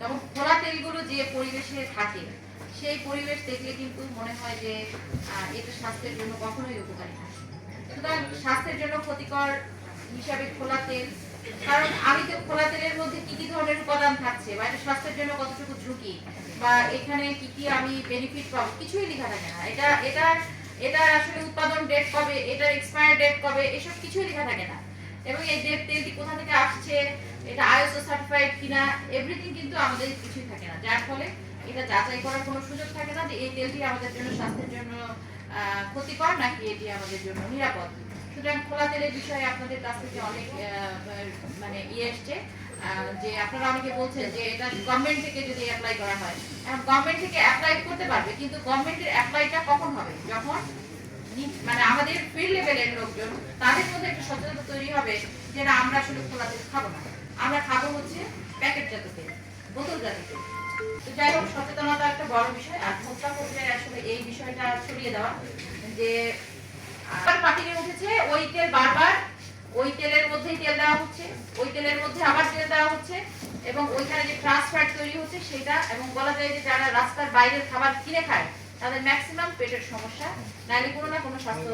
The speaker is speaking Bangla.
এবং খোলা তেলগুলো যে পরিবেশে থাকে সেই পরিবেশ দেখলে কিন্তু মনে হয় যে এটা স্বাস্থ্যের জন্য কখনোই উপকারী না। সুতরাং স্বাস্থ্যের জন্য ক্ষতিকর হিসাবে খোলা তেল, কারণ আমি তো খোলা তেলের মধ্যে কি কি ধরনের উপাদান থাকছে বা এটা স্বাস্থ্যের জন্য কতটুকু ঝুঁকি বা এখানে কি কি আমি বেনিফিট পাবো কিছুই লেখা থাকে না। এটা আসলে উৎপাদন ডেট কবে, এটার এক্সপায়ার ডেট কবে, এসব কিছুই লেখা থাকে না। এবং এই তেলটি কোথা থেকে আসছে, এটা আইএসও সার্টিফাইড কিনা, এভরিথিং কিন্তু আমাদের কিছুই থাকে না, যার ফলে এটা যাচাই করার কোনো সুযোগ থাকে না যে এই তেলটি আমাদের জন্য স্বাস্থ্যের জন্য ক্ষতিকর নাকি এটি আমাদের জন্য নিরাপদ। সুতরাং খোলা তেলের বিষয়ে আপনাদের কাছ থেকে অনেক মানে এসছে যে আপনারা অনেকে বলছেন যে এটা গভর্নমেন্ট থেকে যদি অ্যাপ্লাই করা হয়, এখন গভর্নমেন্ট থেকে অ্যাপ্লাই করতে পারবে, কিন্তু গভর্নমেন্টের অ্যাপ্লাইটা কখন হবে? যখন মানে আমাদের ফিল্ড লেভেলের লোকজন তাদের মধ্যে একটা সচেতনতা তৈরি হবে যে না, আমরা আসলে খোলা তেল খাবো না, আমরা খাবো হচ্ছে প্যাকেটজাত তেল, বোতলজাত তেল। তো যাই হোক, সচেতনতা একটা বড় বিষয়। আর মোটা পর্যায়ে আসলে এই বিষয়টা ছড়িয়ে দেওয়া যে আবার পাতিলে উঠেছে ওই তেল, বারবার ওই তেলের মধ্যেই তেল দেওয়া হচ্ছে, ওই তেলের মধ্যে আবার তেল দেওয়া হচ্ছে এবং ওইখানে যে ট্রান্স ফ্যাট তৈরি হচ্ছে সেটা, এবং বলা যায় যে যারা রাস্তার বাইরের খাবার কিনে খায় তাদের ম্যাক্সিমাম পেটের সমস্যা, নাইলে কোনো না কোনো স্বাস্থ্য